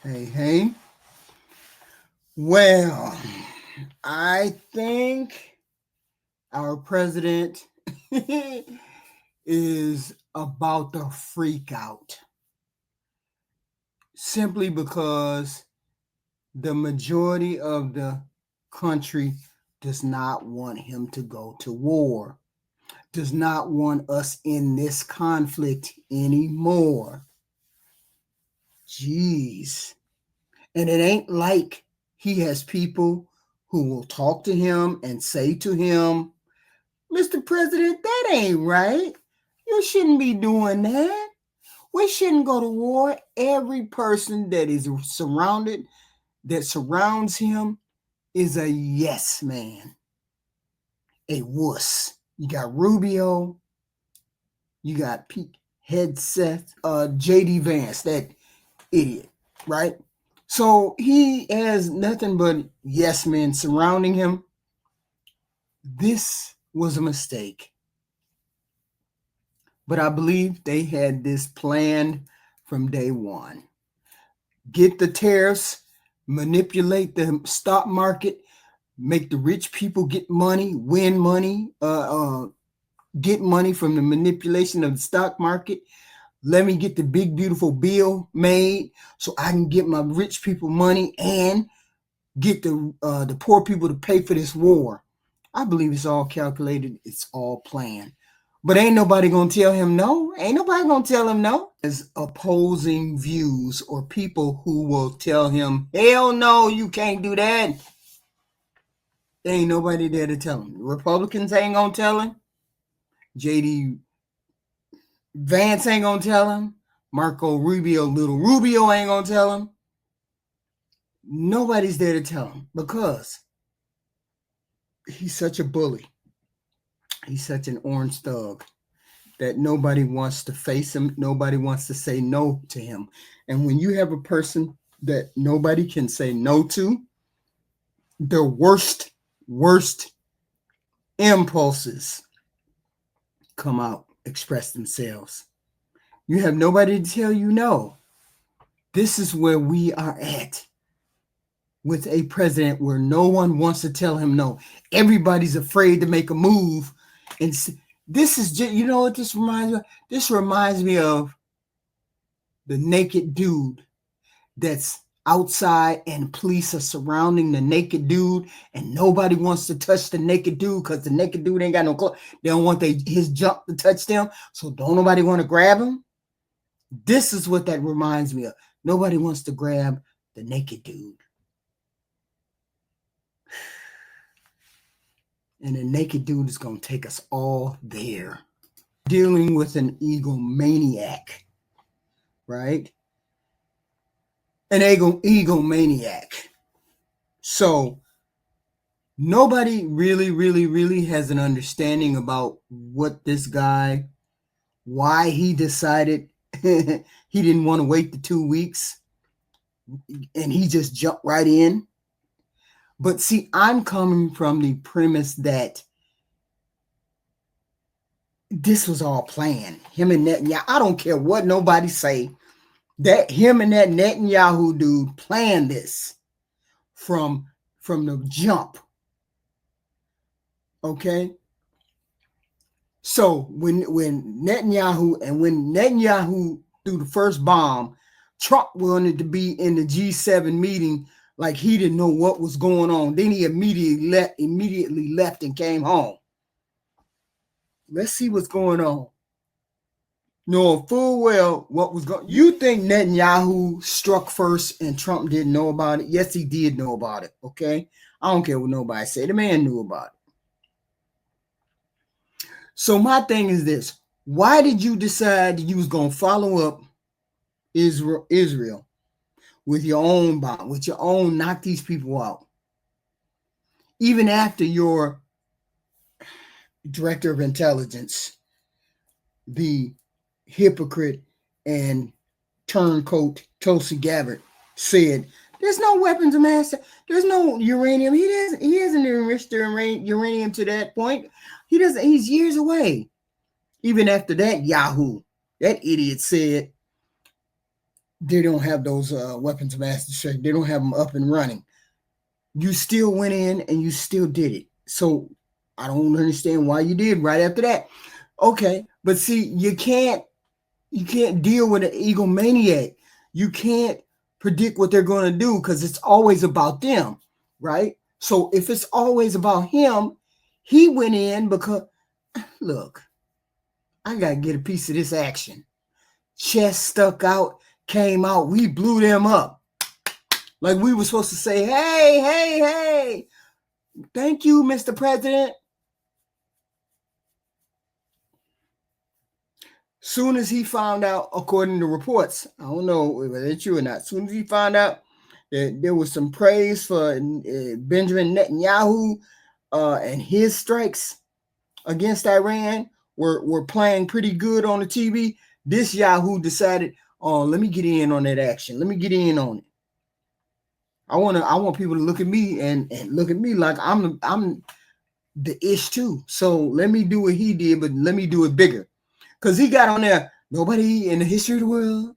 Hey, hey. Well, I think our president is about to freak out simply because the majority of the country does not want him to go to war, does not want us in this conflict anymore. Jeez. And it ain't like he has people who will talk to him and say to him, Mr. President, that ain't right. You shouldn't be doing that. We shouldn't go to war. Every person that surrounds him, is a yes man, a wuss. You got Rubio, you got Pete Hegseth, JD Vance, that idiot, right? So he has nothing but yes men surrounding him. This was a mistake. But I believe they had this planned from day one. Get the tariffs, manipulate the stock market, make the rich people get money, win money, get money from the manipulation of the stock market. Let me get the big, beautiful bill made so I can get my rich people money and get the poor people to pay for this war. I believe it's all calculated. It's all planned. But ain't nobody gonna tell him no. Ain't nobody gonna tell him no. There's opposing views or people who will tell him, hell no, you can't do that. There ain't nobody there to tell him. The Republicans ain't gonna tell him. JD Vance ain't gonna tell him. Marco Rubio, little Rubio ain't gonna tell him. Nobody's there to tell him because he's such a bully. He's such an orange thug that nobody wants to face him. Nobody wants to say no to him. And when you have a person that nobody can say no to, their worst impulses come out, express themselves. You have nobody to tell you no. This is where we are at with a president where no one wants to tell him no. Everybody's afraid to make a move. And this is just, you know what this reminds me of? This reminds me of the naked dude that's outside and police are surrounding the naked dude and nobody wants to touch the naked dude because the naked dude ain't got no clothes. They don't want his junk to touch them, so don't nobody want to grab him. This is what that reminds me of. Nobody wants to grab the naked dude. And the naked dude is going to take us all there. Dealing with an egomaniac, right? An egomaniac. So nobody really has an understanding about what this guy, why he decided he didn't want to wait the 2 weeks and he just jumped right in. But see, I'm coming from the premise that this was all planned. Him and Netanyahu, I don't care what nobody say, that him and that Netanyahu dude planned this from the jump. Okay? So when Netanyahu threw the first bomb, Trump wanted to be in the G7 meeting like he didn't know what was going on. Then he immediately left and came home. Let's see what's going on. Knowing full well what was going on. You think Netanyahu struck first and Trump didn't know about it? Yes, he did know about it, okay? I don't care what nobody say. The man knew about it. So my thing is this. Why did you decide you was going to follow up Israel with your own bomb, with your own knock these people out? Even after your director of intelligence, the hypocrite and turncoat Tulsi Gabbard, said there's no weapons of mass, there's no uranium. He hasn't enriched the uranium to that point. He's years away. Even after that, Yahoo, that idiot said They don't have those weapons of mass destruction. They don't have them up and running. You still went in and you still did it. So I don't understand why you did right after that. Okay, but see, you can't deal with an egomaniac. You can't predict what they're going to do because it's always about them, right? So if it's always about him, he went in because, look, I got to get a piece of this action. Chest stuck out, came out, we blew them up. Like we were supposed to say, hey, hey, hey, thank you, Mr. President. Soon as he found out, according to reports, I don't know whether it's true or not, soon as he found out that there was some praise for Benjamin Netanyahu and his strikes against Iran were playing pretty good on the TV, this Yahoo decided, oh, let me get in on that action. Let me get in on it. I want people to look at me and look at me like I'm the ish too. So let me do what he did, but let me do it bigger. Because he got on there, nobody in the history of the world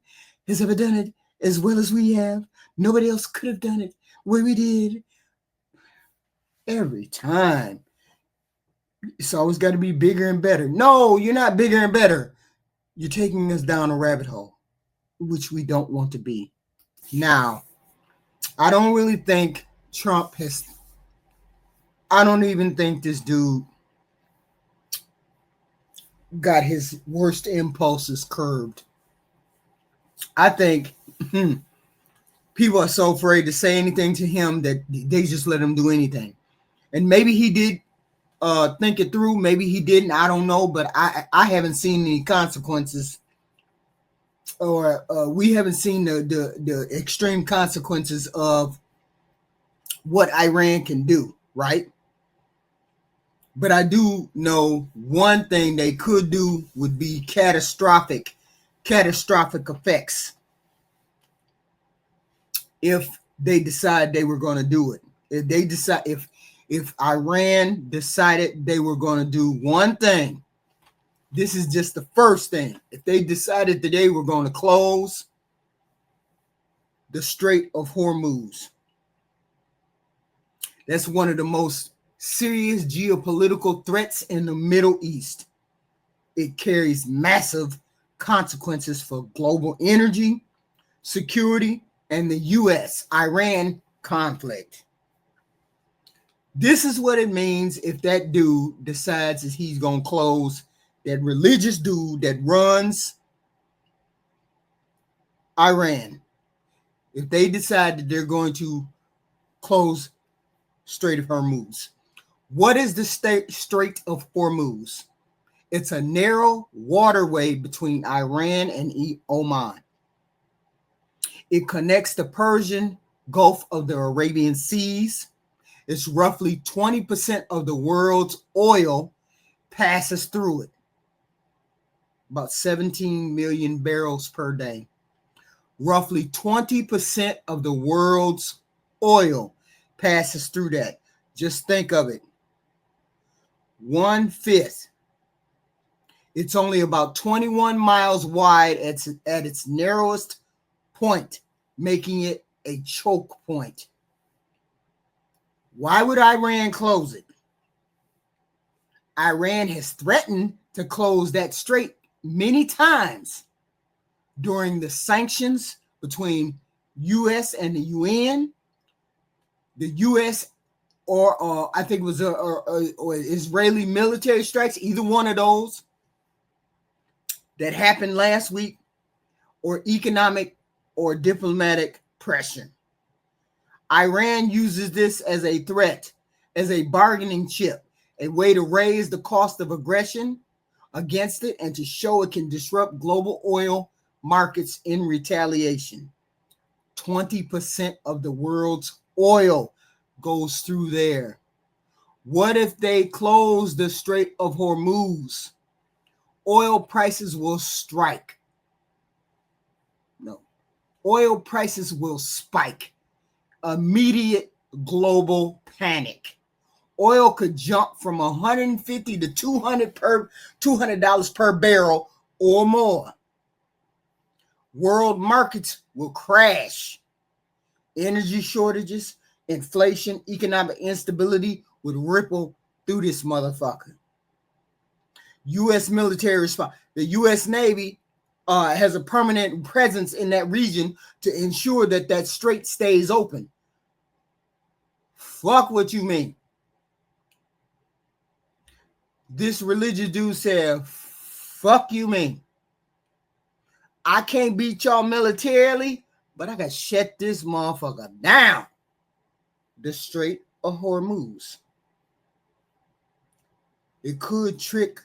has ever done it as well as we have. Nobody else could have done it the way we did. Every time. It's always got to be bigger and better. No, you're not bigger and better. You're taking us down a rabbit hole, which we don't want to be. Now, I don't really think Trump has, I don't even think this dude got his worst impulses curbed. I think people are so afraid to say anything to him that they just let him do anything. And maybe he did think it through. Maybe he didn't. I don't know. But I haven't seen any consequences, or we haven't seen the extreme consequences of what Iran can do, right? But I do know one thing they could do would be catastrophic effects if they decide they were going to do it. If they decide, if Iran decided they were going to do one thing, this is just the first thing. If they decided that they were going to close the Strait of Hormuz, that's one of the most serious geopolitical threats in the Middle East. It carries massive consequences for global energy, security, and the U.S.-Iran conflict. This is what it means if that dude decides that he's going to close, that religious dude that runs Iran. If they decide that they're going to close Strait of Hormuz. What is the Strait of Hormuz? It's a narrow waterway between Iran and Oman. It connects the Persian Gulf of the Arabian Seas. It's roughly 20% of the world's oil passes through it. About 17 million barrels per day. Roughly 20% of the world's oil passes through that. Just think of it. 1/5. It's only about 21 miles wide at its narrowest point, making it a choke point. Why would Iran close it? Iran has threatened to close that strait many times during the sanctions between U.S. and the UN. The U.S. or I think it was or Israeli military strikes, either one of those that happened last week, or economic or diplomatic pressure. Iran uses this as a threat, as a bargaining chip, a way to raise the cost of aggression against it and to show it can disrupt global oil markets in retaliation. 20% of the world's oil goes through there. What if they close the Strait of Hormuz? Oil prices will strike. No. Oil prices will spike. Immediate global panic. Oil could jump from $150 to $200 per barrel or more. World markets will crash. Energy shortages, inflation, economic instability would ripple through this motherfucker. U.S. military response. The U.S. Navy has a permanent presence in that region to ensure that that strait stays open. Fuck what you mean. This religious dude said, fuck you mean. I can't beat y'all militarily, but I got to shut this motherfucker down. The Strait of Hormuz. It could trigger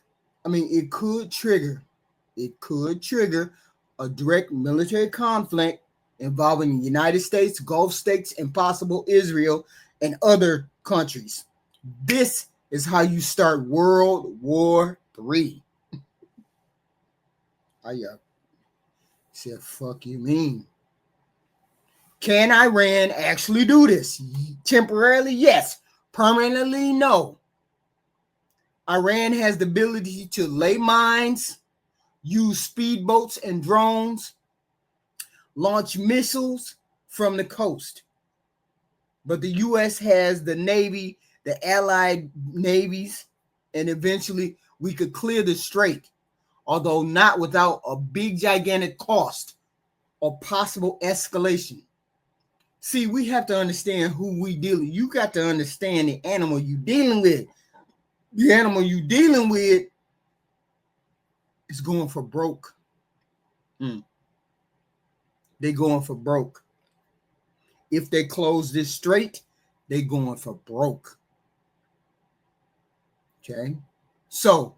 a direct military conflict involving the United States, Gulf states, and possible Israel and other countries. This is how you start World War III. I said, fuck you mean. Can Iran actually do this? Temporarily, yes. Permanently, no. Iran has the ability to lay mines, use speedboats and drones, launch missiles from the coast. But the U.S. has the Navy, the allied navies, and eventually we could clear the strait, although not without a big, gigantic cost or possible escalation. See, we have to understand who we dealing with. You got to understand the animal you're dealing with. The animal you're dealing with is going for broke. They're going for broke. If they close this strait, they're going for broke. Okay? So,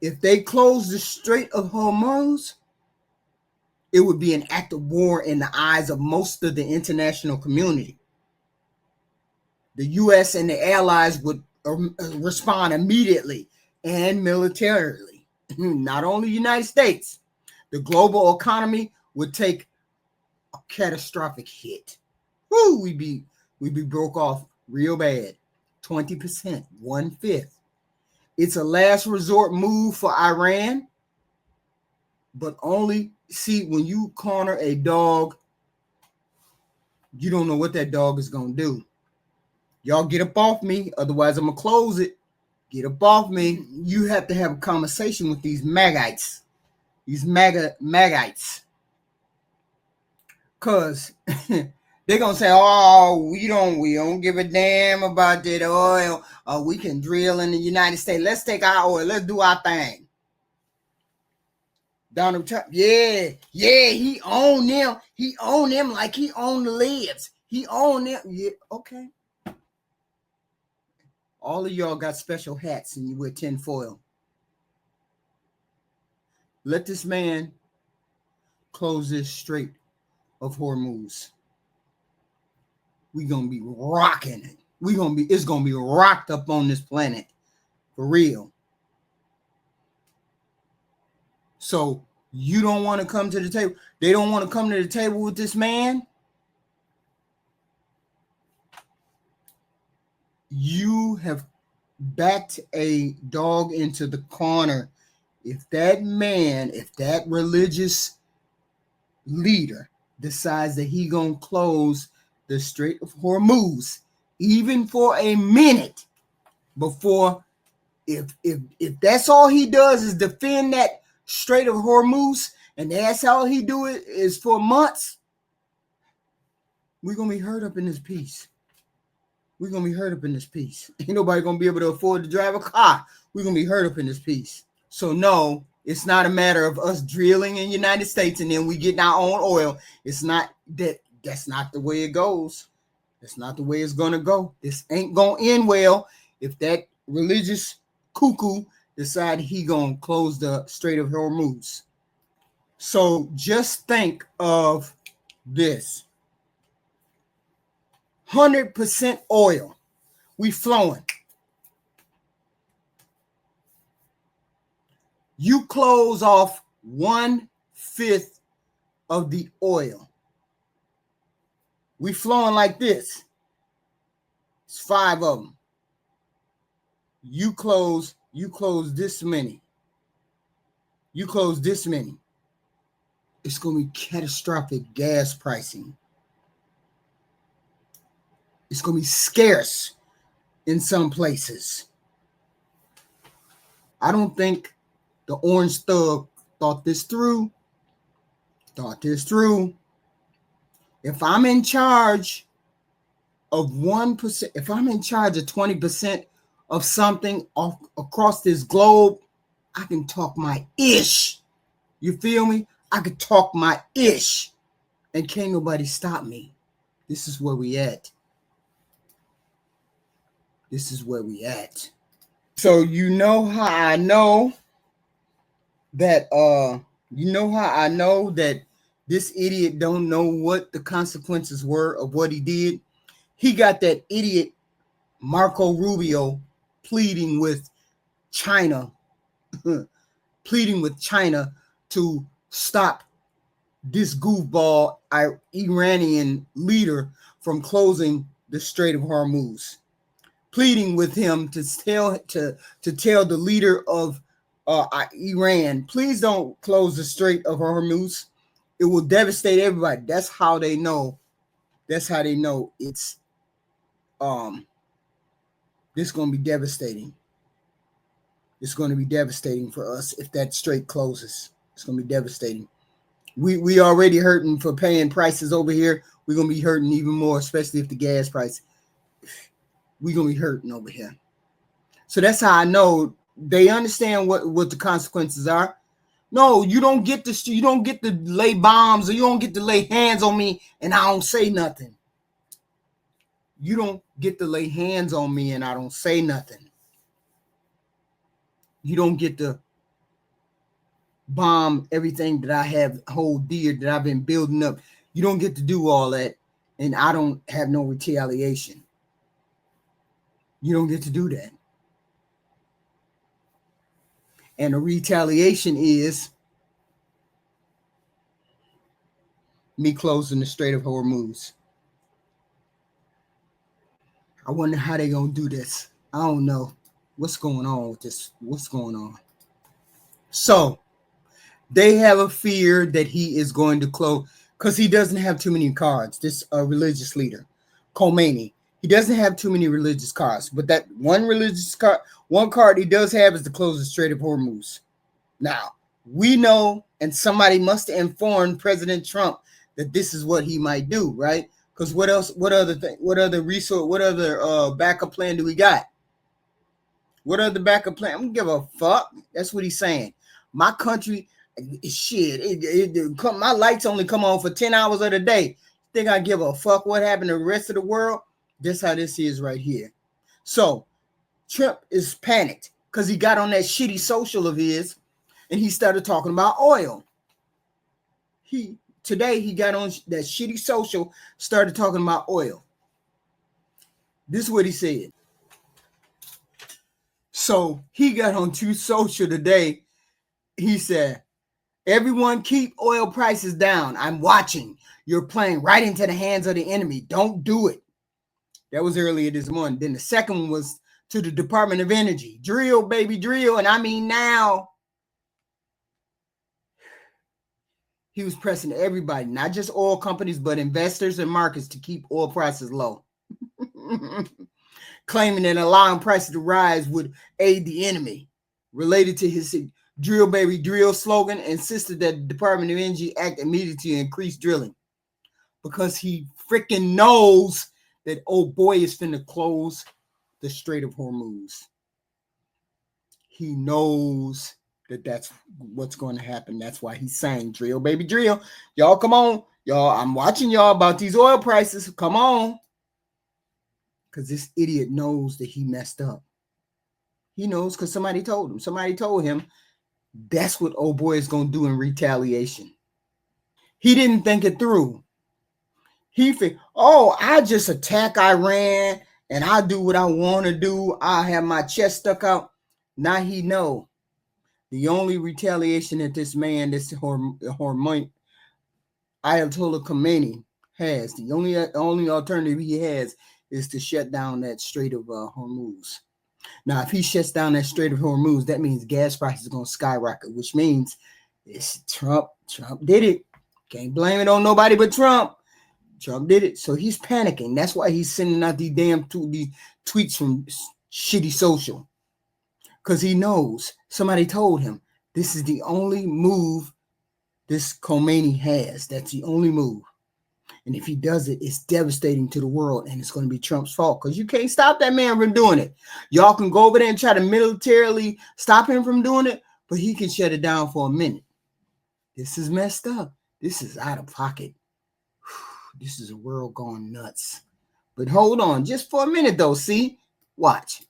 if they close the Strait of Hormuz, it would be an act of war in the eyes of most of the international community. The U.S. and the allies would respond immediately and militarily. Not only the United States, the global economy would take a catastrophic hit. Woo, we'd be broke off real bad. 20%, 1/5. It's a last resort move for Iran, but only see when you corner a dog, you don't know what that dog is going to do. Y'all get up off me, otherwise I'm going to close it. Get up off me. You have to have a conversation with these Magites. These Magites. Because they're going to say, oh, we don't give a damn about that oil. We can drill in the United States. Let's take our oil. Let's do our thing. Donald Trump, yeah, he owned them. He owned them like he owned the libs. He owned them. Yeah, okay. All of y'all got special hats and you wear tinfoil. Let this man close this Strait of Hormuz. We're gonna be rocking it. It's gonna be rocked up on this planet. For real. So you don't want to come to the table. They don't want to come to the table with this man. You have backed a dog into the corner. If that religious leader decides that he gonna close the Strait of Hormuz, even for a minute, before, if that's all he does is defend that Strait of Hormuz, and that's how he do it is for months, we're gonna be hurt up in this piece. We're gonna be hurt up in this piece. Ain't nobody gonna be able to afford to drive a car. We're gonna be hurt up in this piece. So no, it's not a matter of us drilling in the United States and then we getting our own oil. It's not that. That's not the way it goes. That's not the way it's gonna go. This ain't gonna end well if that religious cuckoo decide he gonna close the Strait of Hormuz. So just think of this. 100% oil. We flowing. You close off 1/5 of the oil. We flowing like this. It's 5 of them. You close this many. You close this many. It's going to be catastrophic gas pricing. It's going to be scarce in some places. I don't think the orange thug thought this through. If I'm in charge of 1%, if I'm in charge of 20% of something across this globe, I can talk my ish. You feel me? I could talk my ish and can't nobody stop me. This is where we at. So you know how I know that this idiot don't know what the consequences were of what he did? He got that idiot Marco Rubio pleading with China to stop this goofball Iranian leader from closing the Strait of Hormuz, pleading with him to tell the leader of Iran, please don't close the Strait of Hormuz. It will devastate everybody. That's how they know it's this is going to be devastating. It's going to be devastating for us if that strait closes. It's going to be devastating. We already hurting for paying prices over here. We're going to be hurting even more, especially if the gas price. We're going to be hurting over here. So that's how I know they understand what the consequences are. No, you don't get to lay bombs, or you don't get to lay hands on me and I don't say nothing. You don't get to lay hands on me and I don't say nothing. You don't get to bomb everything that I have hold dear, that I've been building up. You don't get to do all that and I don't have no retaliation. You don't get to do that. And the retaliation is me closing the Strait of Hormuz. I wonder how they gonna do this. I don't know. What's going on with this? What's going on? So they have a fear that he is going to close because he doesn't have too many cards. This religious leader, Khomeini, he doesn't have too many religious cards. But that one card he does have is to close the Strait of Hormuz. Now we know, and somebody must have informed President Trump that this is what he might do, right? Because what else? What other backup plan do we got? What other backup plan? I don't give a fuck. That's what he's saying. My country, shit. My lights only come on for 10 hours of the day. Think I give a fuck what happened to the rest of the world? That's how this is right here. So Trump is panicked because he got on that shitty social of his and he started talking about oil. Today he got on that shitty social, started talking about oil. This is what he said. So he got on Truth Social today. He said, everyone keep oil prices down. I'm watching. You're playing right into the hands of the enemy. Don't do it. That was earlier this morning. Then the second one was to the Department of Energy. Drill, baby, drill. And I mean now. He was pressing everybody, not just oil companies, but investors and markets to keep oil prices low. Claiming that allowing prices to rise would aid the enemy. Related to his drill, baby, drill slogan, insisted that the Department of Energy act immediately to increase drilling. Because he freaking knows that old boy is finna close the Strait of Hormuz. He knows that that's what's going to happen. That's why he's saying, drill, baby, drill. Y'all, come on. Y'all, I'm watching y'all about these oil prices. Come on. Because this idiot knows that he messed up. He knows because somebody told him. Somebody told him that's what old boy is going to do in retaliation. He didn't think it through. He think, I just attack Iran and I do what I want to do. I have my chest stuck out. Now he know. The only retaliation that this man, this Ayatollah Khomeini has, the only alternative he has is to shut down that Strait of Hormuz. Now, if he shuts down that Strait of Hormuz, that means gas prices are going to skyrocket, which means it's Trump. Trump did it. Can't blame it on nobody but Trump. Trump did it. So he's panicking. That's why he's sending out these these tweets from shitty social. Because he knows somebody told him this is the only move this Khomeini has. That's the only move. And if he does it, it's devastating to the world, and it's going to be Trump's fault because you can't stop that man from doing it. Y'all can go over there and try to militarily stop him from doing it, but he can shut it down for a minute. This is messed up. This is out of pocket. This is a world gone nuts. But hold on just for a minute, though. See? Watch.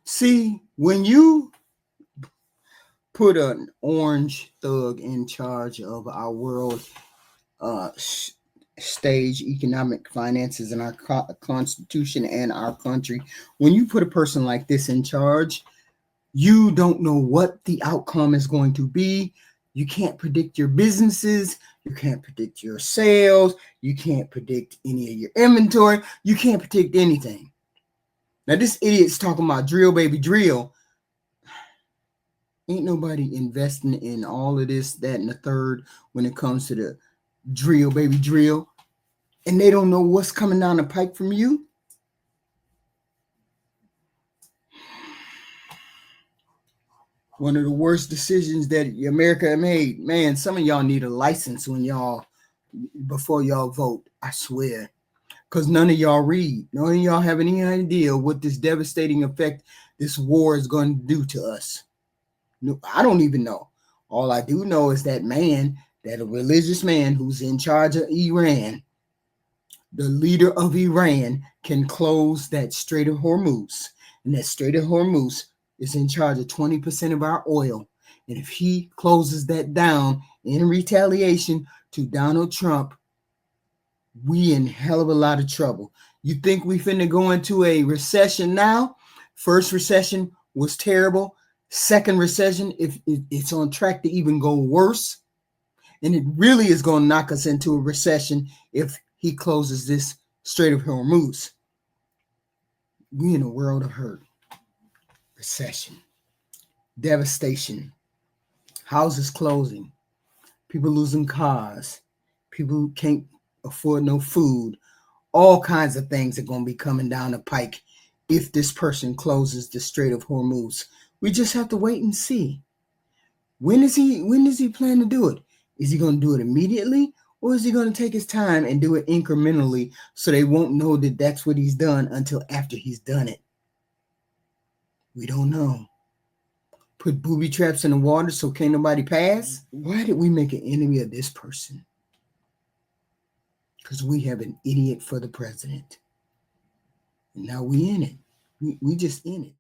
See, when you put an orange thug in charge of our world stage, economic finances, and our constitution and our country, when you put a person like this in charge, you don't know what the outcome is going to be. You can't predict your businesses. You can't predict your sales. You can't predict any of your inventory. You can't predict anything. Now, this idiot's talking about drill, baby, drill. Ain't nobody investing in all of this, that, and the third when it comes to the drill, baby, drill. And they don't know what's coming down the pike from you. One of the worst decisions that America made. Man, some of y'all need a license before y'all vote. I swear. Because none of y'all read. None of y'all have any idea what this devastating effect this war is going to do to us. No, I don't even know. All I do know is that a religious man who's in charge of Iran, the leader of Iran, can close that Strait of Hormuz. And that Strait of Hormuz is in charge of 20% of our oil. And if he closes that down in retaliation to Donald Trump, we in hell of a lot of trouble. You think we finna go into a recession now? First recession was terrible. Second recession, if it's on track to even go worse. And it really is going to knock us into a recession if he closes this Strait of Hormuz. We in a world of hurt. Recession. Devastation. Houses closing. People losing cars. People who can't afford no food. All kinds of things are going to be coming down the pike if this person closes the Strait of Hormuz. We just have to wait and see. When does he plan to do it? Is he going to do it immediately, or is he going to take his time and do it incrementally so they won't know that that's what he's done until after he's done it? We don't know. Put booby traps in the water so can't nobody pass? Why did we make an enemy of this person? Because we have an idiot for the president. And now we in it. We just in it.